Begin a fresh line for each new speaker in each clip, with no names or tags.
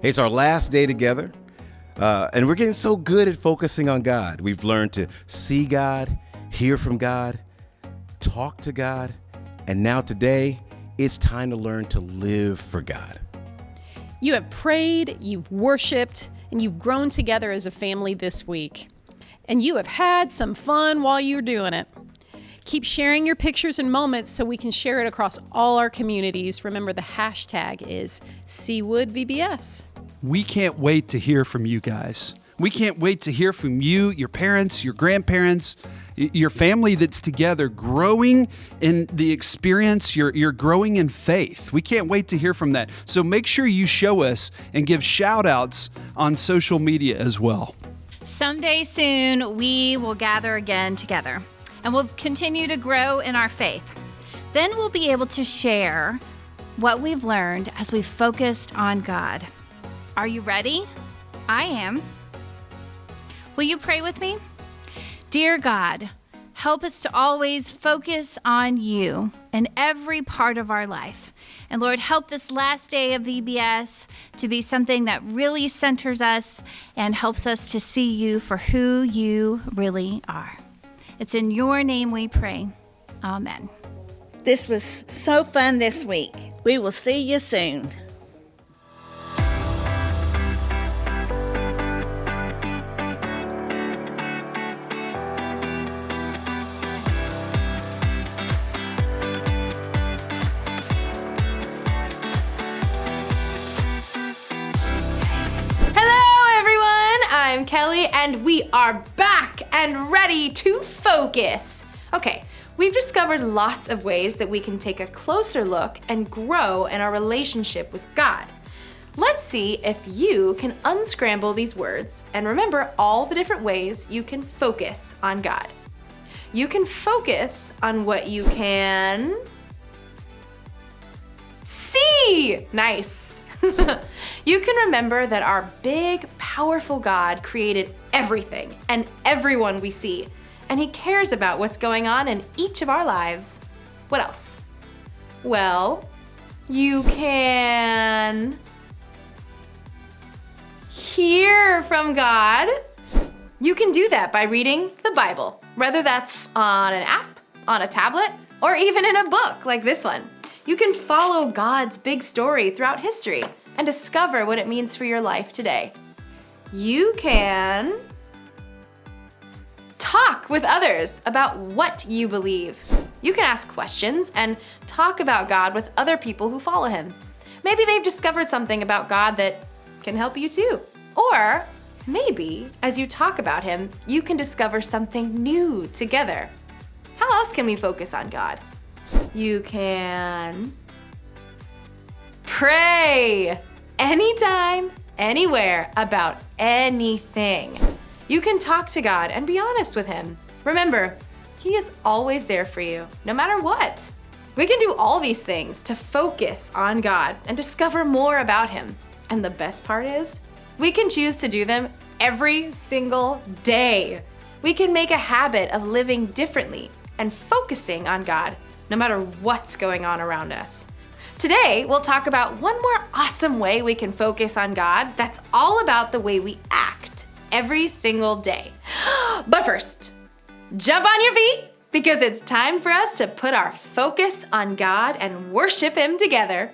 It's our last day together, and we're getting so good at focusing on God. We've learned to see God, hear from God, talk to God, and now today, it's time to learn to live for God.
You have prayed, you've worshiped, and you've grown together as a family this week. And you have had some fun while you're doing it. Keep sharing your pictures and moments so we can share it across all our communities. Remember, the hashtag is CWoodVBS.
We can't wait to hear from you guys. We can't wait to hear from you, your parents, your grandparents, your family that's together, growing in the experience. You're growing in faith. We can't wait to hear from that. So make sure you show us and give shout outs on social media as well.
Someday soon, we will gather again together and we'll continue to grow in our faith. Then we'll be able to share what we've learned as we focused on God. Are you ready? I am. Will you pray with me? Dear God, help us to always focus on you in every part of our life. And Lord, help this last day of VBS to be something that really centers us and helps us to see you for who you really are. It's in your name we pray. Amen.
This was so fun this week. We will see you soon.
I'm Kelly, and we are back and ready to focus. Okay, we've discovered lots of ways that we can take a closer look and grow in our relationship with God. Let's see if you can unscramble these words and remember all the different ways you can focus on God. You can focus on what you can see. Nice. You can remember that our big, powerful God created everything and everyone we see, and He cares about what's going on in each of our lives. What else? Well, you can hear from God. You can do that by reading the Bible, whether that's on an app, on a tablet, or even in a book like this one. You can follow God's big story throughout history and discover what it means for your life today. You can talk with others about what you believe. You can ask questions and talk about God with other people who follow Him. Maybe they've discovered something about God that can help you too. Or maybe as you talk about Him, you can discover something new together. How else can we focus on God? You can pray anytime, anywhere, about anything. You can talk to God and be honest with Him. Remember, He is always there for you, no matter what. We can do all these things to focus on God and discover more about Him. And the best part is, we can choose to do them every single day. We can make a habit of living differently and focusing on God, no matter what's going on around us. Today, we'll talk about one more awesome way we can focus on God that's all about the way we act every single day. But first, jump on your feet because it's time for us to put our focus on God and worship Him together.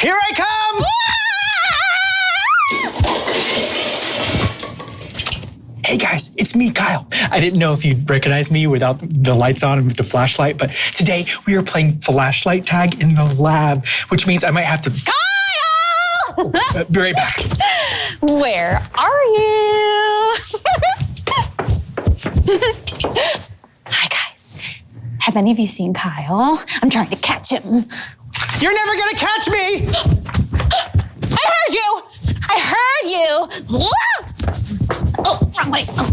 Here I come! Hey guys, it's me, Kyle. I didn't know if you'd recognize me without the lights on and with the flashlight, but today we are playing flashlight tag in the lab, which means I might have to...
Kyle!
Be right back.
Where are you? Hi, guys. Have any of you seen Kyle? I'm trying to catch him.
You're never gonna catch me!
I heard you! I heard you! Oh, wrong way. Oh.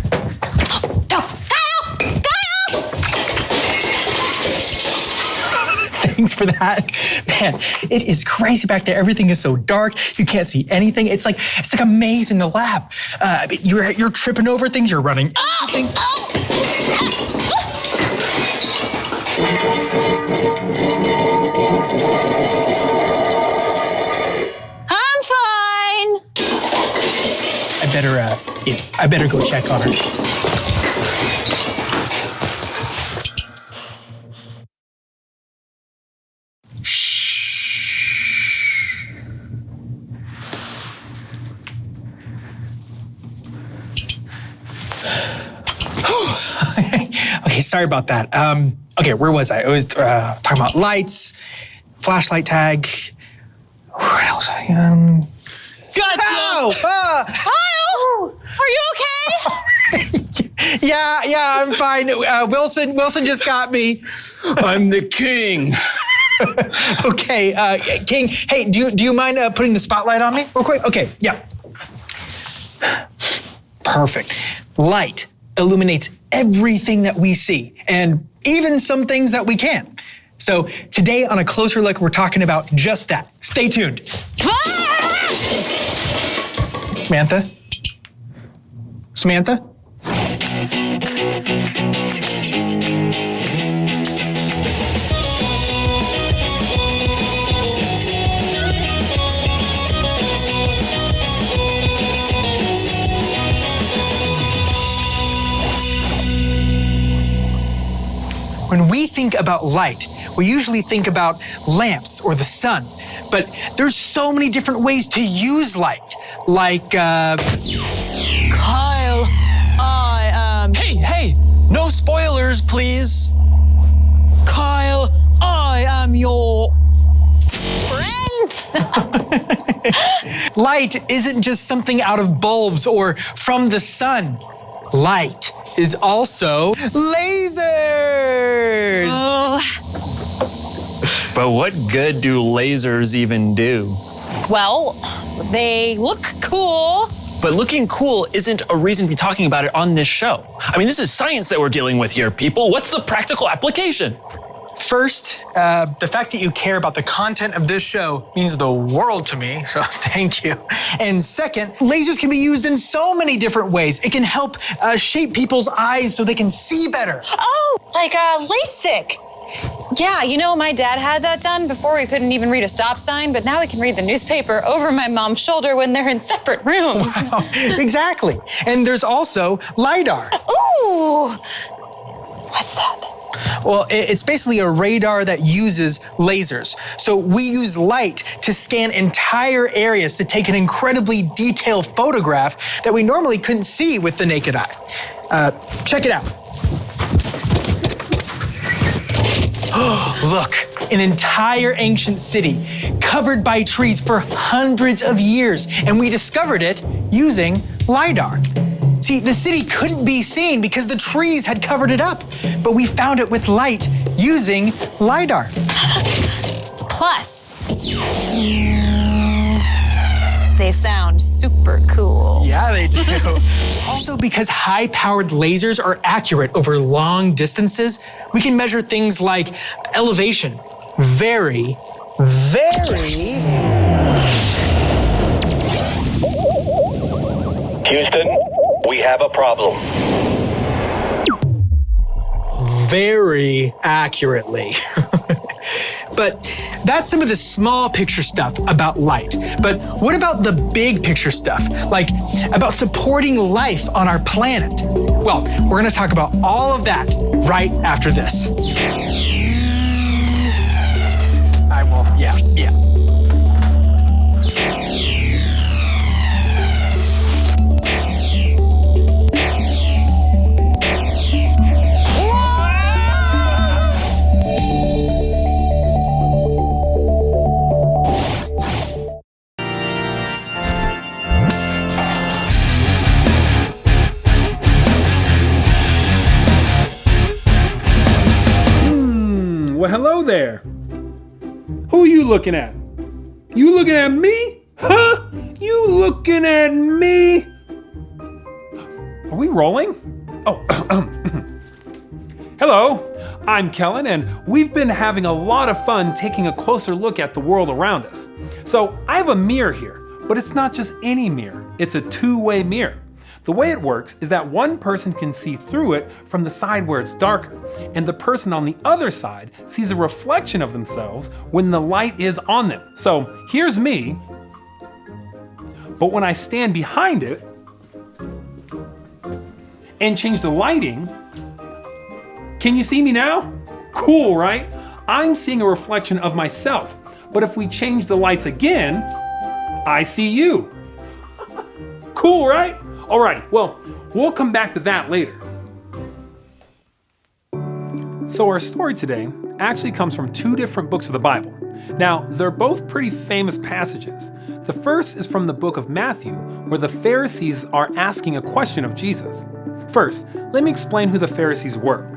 No. Kyle! Kyle!
Thanks for that. Man, it is crazy back there. Everything is so dark. You can't see anything. It's like a maze in the lab. You're tripping over things. You're running into things.
I'm fine.
I better go check on her. Okay, sorry about that. Okay, where was I? I was talking about lights, flashlight tag. What else?
Gotcha.
Ow!
Kyle! Are you okay?
Yeah, I'm fine. Wilson just got me.
I'm the king.
Okay, King. Hey, do you mind putting the spotlight on me real quick? Okay, yeah. Perfect. Light illuminates everything that we see, and even some things that we can't. So today on A Closer Look, we're talking about just that. Stay tuned. Samantha? Samantha? When we think about light, we usually think about lamps or the sun, but there's so many different ways to use light. Like,
Kyle, I am...
Hey, no spoilers, please.
Kyle, I am your... friend.
light isn't just something out of bulbs or from the sun. Light is also lasers.
But what good do lasers even do?
Well, they look cool.
But looking cool isn't a reason to be talking about it on this show. I mean, this is science that we're dealing with here, people. What's the practical application?
First, the fact that you care about the content of this show means the world to me, so thank you. And second, lasers can be used in so many different ways. It can help shape people's eyes so they can see better.
Oh, like LASIK. Yeah, you know, my dad had that done before he couldn't even read a stop sign, but now he can read the newspaper over my mom's shoulder when they're in separate rooms.
Wow, exactly. And there's also LiDAR.
Ooh, what's that?
Well, it's basically a radar that uses lasers. So we use light to scan entire areas to take an incredibly detailed photograph that we normally couldn't see with the naked eye. Check it out. Look, an entire ancient city covered by trees for hundreds of years, and we discovered it using LiDAR. See, the city couldn't be seen because the trees had covered it up, but we found it with light using LiDAR.
Plus, they sound super cool.
Yeah, they do. Also, because high-powered lasers are accurate over long distances, we can measure things like elevation very
Houston, we have a problem.
Very accurately. But that's some of the small picture stuff about light. But what about the big picture stuff? Like about supporting life on our planet? Well, we're gonna talk about all of that right after this. I will, yeah.
hello there. Who are you looking at? You looking at me? Huh? You looking at me? Are we rolling? Oh, hello. I'm Kellen, and we've been having a lot of fun taking a closer look at the world around us. So I have a mirror here, but it's not just any mirror. It's a two-way mirror. The way it works is that one person can see through it from the side where it's darker, and the person on the other side sees a reflection of themselves when the light is on them. So here's me, but when I stand behind it and change the lighting, can you see me now? Cool, right? I'm seeing a reflection of myself, but if we change the lights again, I see you. Cool, right? Alrighty, well, we'll come back to that later. So our story today actually comes from two different books of the Bible. Now, they're both pretty famous passages. The first is from the book of Matthew, where the Pharisees are asking a question of Jesus. First, let me explain who the Pharisees were.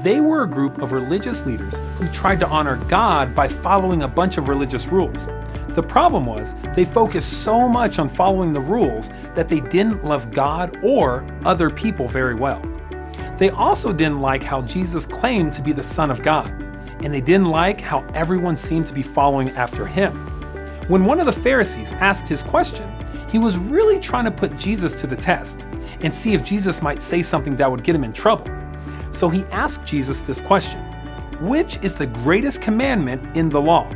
They were a group of religious leaders who tried to honor God by following a bunch of religious rules. The problem was, they focused so much on following the rules that they didn't love God or other people very well. They also didn't like how Jesus claimed to be the Son of God, and they didn't like how everyone seemed to be following after him. When one of the Pharisees asked his question, he was really trying to put Jesus to the test and see if Jesus might say something that would get him in trouble. So he asked Jesus this question: which is the greatest commandment in the law?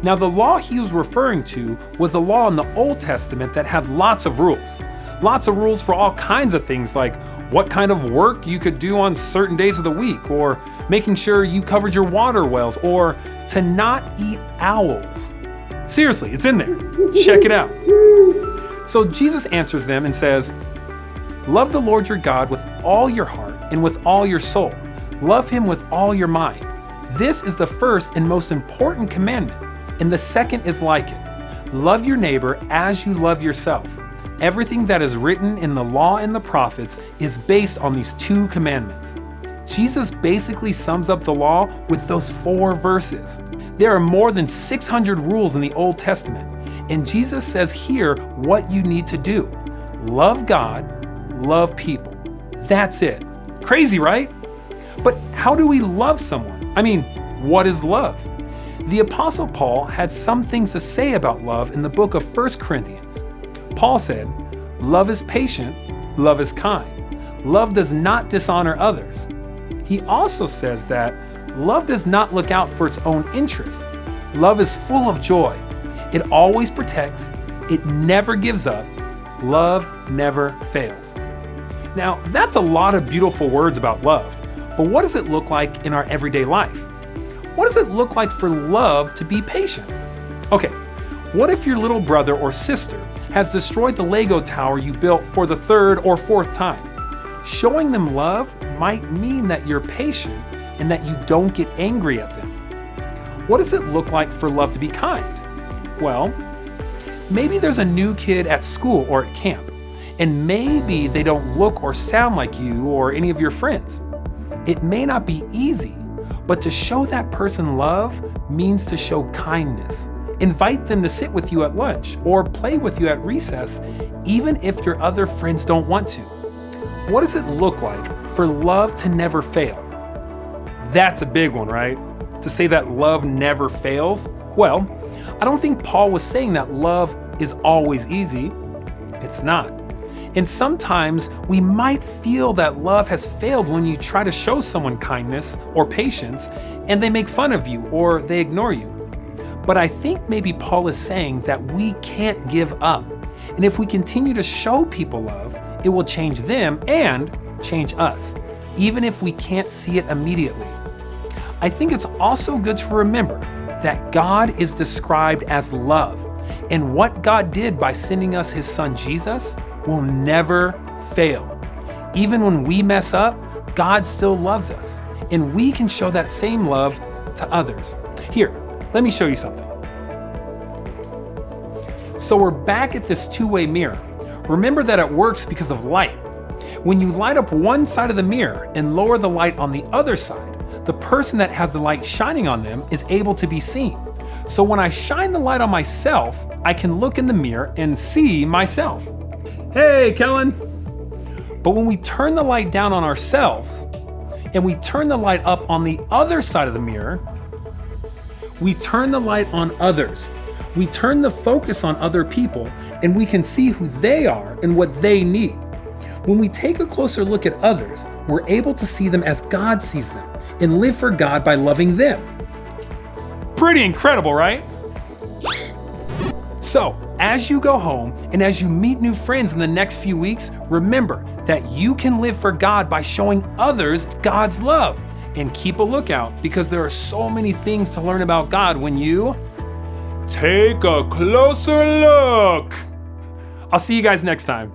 Now, the law he was referring to was the law in the Old Testament that had lots of rules. Lots of rules for all kinds of things, like what kind of work you could do on certain days of the week, or making sure you covered your water wells, or to not eat owls. Seriously, it's in there. Check it out. So Jesus answers them and says, "Love the Lord your God with all your heart and with all your soul. Love him with all your mind. This is the first and most important commandment, and the second is like it. Love your neighbor as you love yourself. Everything that is written in the law and the prophets is based on these two commandments." Jesus basically sums up the law with those 4 verses. There are more than 600 rules in the Old Testament, and Jesus says here what you need to do. Love God, love people. That's it. Crazy, right? But how do we love someone? I mean, what is love? The Apostle Paul had some things to say about love in the book of 1 Corinthians. Paul said, "Love is patient, love is kind. Love does not dishonor others." He also says that love does not look out for its own interests. Love is full of joy. It always protects. It never gives up. Love never fails. Now, that's a lot of beautiful words about love, but what does it look like in our everyday life? What does it look like for love to be patient? Okay, what if your little brother or sister has destroyed the Lego tower you built for the 3rd or 4th time? Showing them love might mean that you're patient and that you don't get angry at them. What does it look like for love to be kind? Well, maybe there's a new kid at school or at camp, and maybe they don't look or sound like you or any of your friends. It may not be easy, but to show that person love means to show kindness. Invite them to sit with you at lunch or play with you at recess, even if your other friends don't want to. What does it look like for love to never fail? That's a big one, right? To say that love never fails? Well, I don't think Paul was saying that love is always easy. It's not. And sometimes we might feel that love has failed when you try to show someone kindness or patience and they make fun of you or they ignore you. But I think maybe Paul is saying that we can't give up. And if we continue to show people love, it will change them and change us, even if we can't see it immediately. I think it's also good to remember that God is described as love, and what God did by sending us his son Jesus will never fail. Even when we mess up, God still loves us, and we can show that same love to others. Here, let me show you something. So we're back at this two-way mirror. Remember that it works because of light. When you light up one side of the mirror and lower the light on the other side, the person that has the light shining on them is able to be seen. So when I shine the light on myself, I can look in the mirror and see myself. Hey, Kellen. But when we turn the light down on ourselves and we turn the light up on the other side of the mirror, we turn the light on others. We turn the focus on other people and we can see who they are and what they need. When we take a closer look at others, we're able to see them as God sees them and live for God by loving them. Pretty incredible, right? So, as you go home and as you meet new friends in the next few weeks, remember that you can live for God by showing others God's love. And keep a lookout because there are so many things to learn about God when you take a closer look. I'll see you guys next time.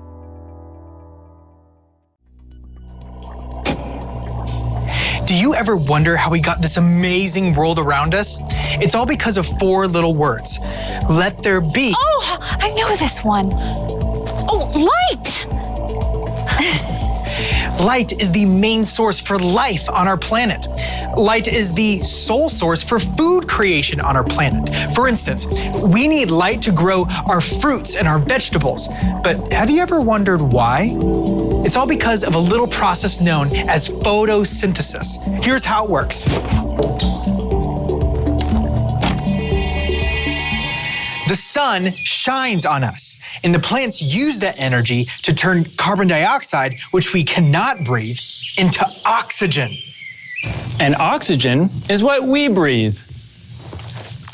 Do you ever wonder how we got this amazing world around us? It's all because of 4 little words. Let there be.
Oh, I know this one. Oh, light!
Light is the main source for life on our planet. Light is the sole source for food creation on our planet. For instance, we need light to grow our fruits and our vegetables. But have you ever wondered why? It's all because of a little process known as photosynthesis. Here's how it works. The sun shines on us, and the plants use that energy to turn carbon dioxide, which we cannot breathe, into oxygen.
And oxygen is what we breathe.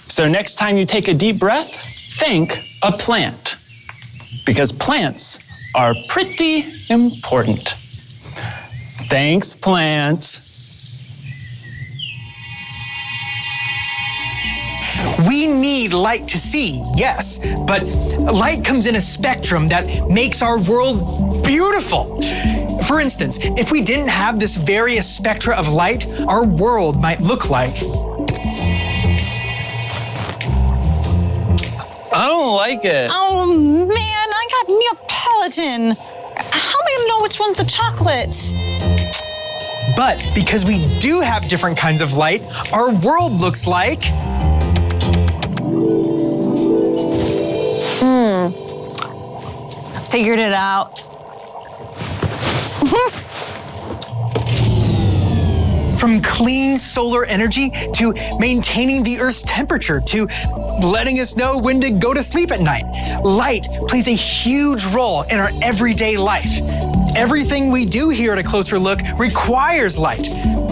So next time you take a deep breath, think a plant. Because plants are pretty important. Thanks, plants.
We need light to see, yes, but light comes in a spectrum that makes our world beautiful. For instance, if we didn't have this various spectra of light, our world might look like...
I don't like it.
Oh man, I got Neapolitan. How am I gonna know which one's the chocolate?
But because we do have different kinds of light, our world looks like...
I figured it out.
From clean solar energy to maintaining the Earth's temperature to letting us know when to go to sleep at night, light plays a huge role in our everyday life. Everything we do here at A Closer Look requires light.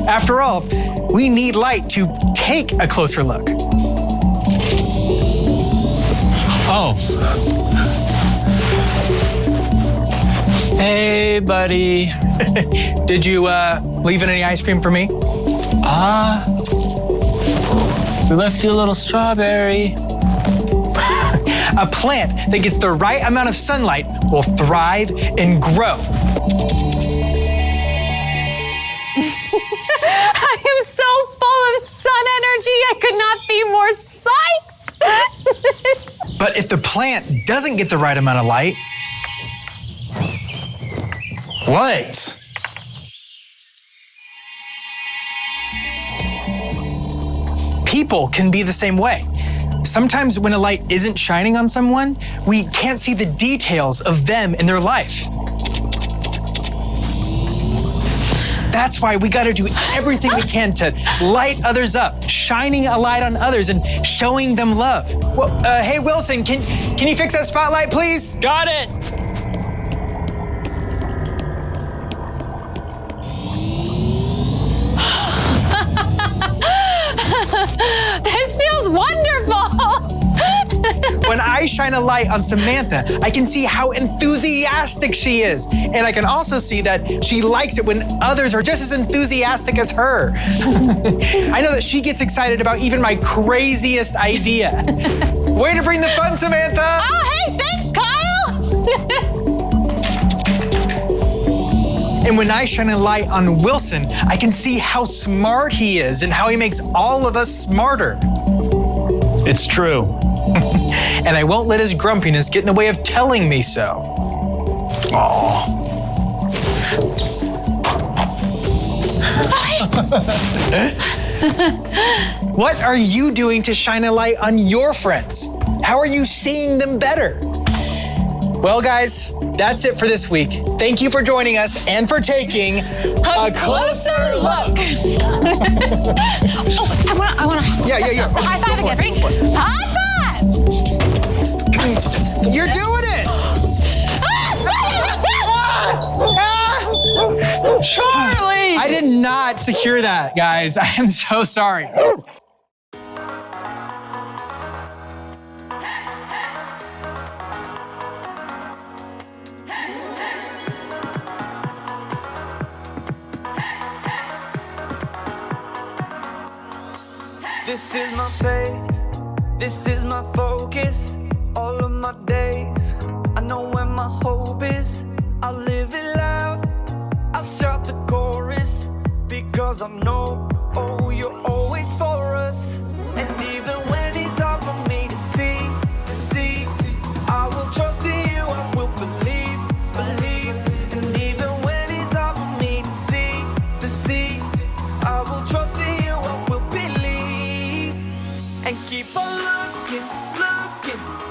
After all, we need light to take a closer look.
Oh. Hey, buddy.
Did you leave any ice cream for me?
We left you a little strawberry.
A plant that gets the right amount of sunlight will thrive and grow.
I am so full of sun energy, I could not be more psyched.
But if the plant doesn't get the right amount of light...
What?
People can be the same way. Sometimes when a light isn't shining on someone, we can't see the details of them and their life. That's why we gotta do everything we can to light others up, shining a light on others and showing them love. Well, hey Wilson, can you fix that spotlight, please?
Got it.
This feels wonderful.
When I shine a light on Samantha, I can see how enthusiastic she is. And I can also see that she likes it when others are just as enthusiastic as her. I know that she gets excited about even my craziest idea. Way to bring the fun, Samantha!
Oh, hey, thanks, Kyle.
And when I shine a light on Wilson, I can see how smart he is and how he makes all of us smarter.
It's true.
And I won't let his grumpiness get in the way of telling me so.
Aww.
Oh, hey,
What are you doing to shine a light on your friends? How are you seeing them better? Well, guys, that's it for this week. Thank you for joining us and for taking a closer look.
Oh, I wanna.
Yeah.
High five again. Ready? High five!
You're doing it!
Charlie!
I did not secure that, guys. I am so sorry.
This is my faith, this is my focus, all of my days. I know where my hope is, I'll live it loud, I'll shout the chorus, because I know, oh, you're always for us. And even when it's hard for me to see, I will trust in you, I will believe. And even when it's hard for me to see, I will trust in you, I will believe. And keep on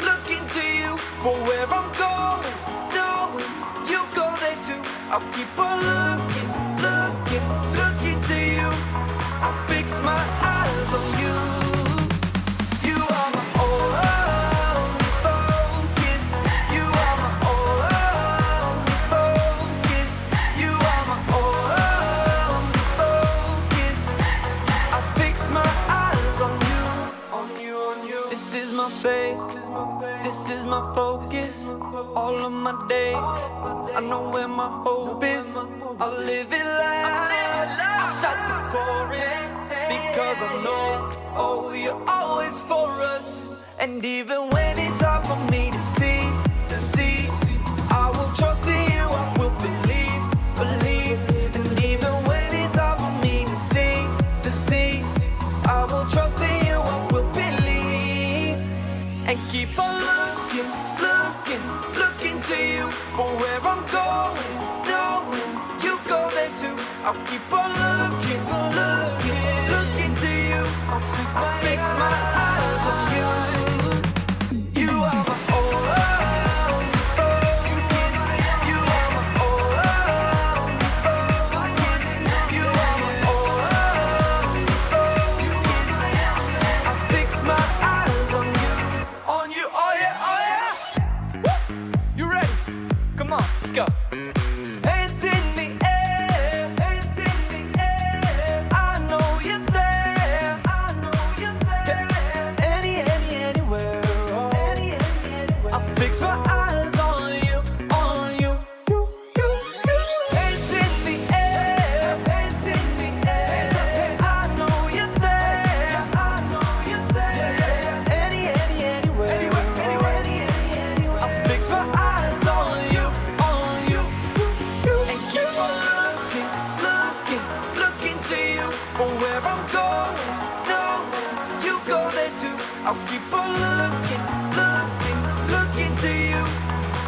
looking to you for where I'm going, knowing you go there too. I'll keep on looking to you. I'll fix my eyes on you. You are my only focus. You are my only focus. You are my only focus. I fix my eyes on you. This is my faith, this is my focus, all of my days. I know where my hope is, I'll live it loud, I'll shout the chorus, because I know, oh, you're always for us. And even when it's hard for me to see, I will trust in you, I will believe. And even when it's hard for me to see, I will trust in you, I will believe. And keep on looking to you for where I'm going, knowing you go there too. I'll keep on looking to you. I'll fix my eyes on you. You are my only focus. You are my only focus. You are my only focus. I fix my eyes on you, oh yeah. Woo! You ready? Come on, let's go. Hands in the air, I know you're there, anywhere, oh. I'll fix my eyes on you. Hands in the air, I know you're there, anywhere, I'll fix my eyes on you. And keep on looking to you for where I'm going, knowing you go there too. I'll keep on looking to you.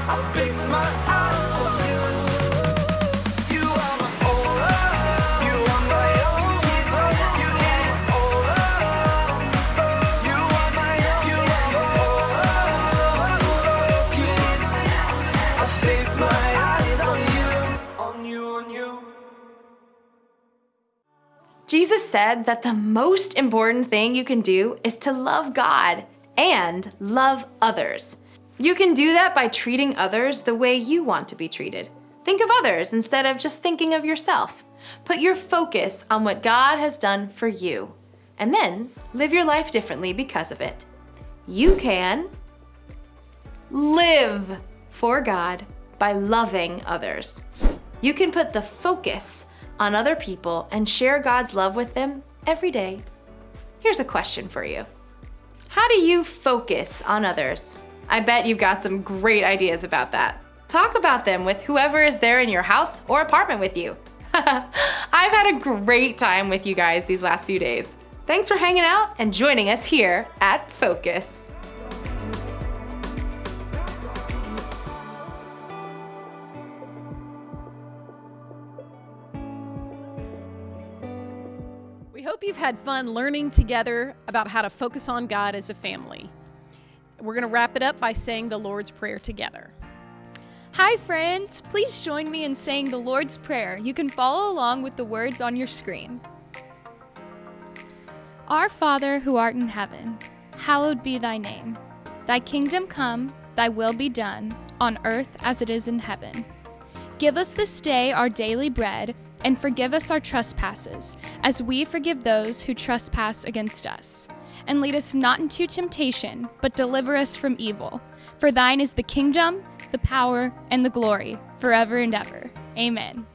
I'll fix my eyes on you. You are my only, you are my only focus. You are my only focus. I'll fix my eyes on you.
Jesus said that the most important thing you can do is to love God and love others. You can do that by treating others the way you want to be treated. Think of others instead of just thinking of yourself. Put your focus on what God has done for you, and then live your life differently because of it. You can live for God by loving others. You can put the focus on other people and share God's love with them every day. Here's a question for you. How do you focus on others? I bet you've got some great ideas about that. Talk about them with whoever is there in your house or apartment with you. I've had a great time with you guys these last few days. Thanks for hanging out and joining us here at Focus.
you've had fun learning together about how to focus on God as a family. We're going to wrap it up by saying the Lord's Prayer together.
Hi, friends. Please join me in saying the Lord's Prayer. You can follow along with the words on your screen. Our Father who art in heaven, hallowed be thy name. Thy kingdom come, thy will be done, on earth as it is in heaven. Give us this day our daily bread, and forgive us our trespasses, as we forgive those who trespass against us. And lead us not into temptation, but deliver us from evil. For thine is the kingdom, the power, and the glory, forever and ever. Amen.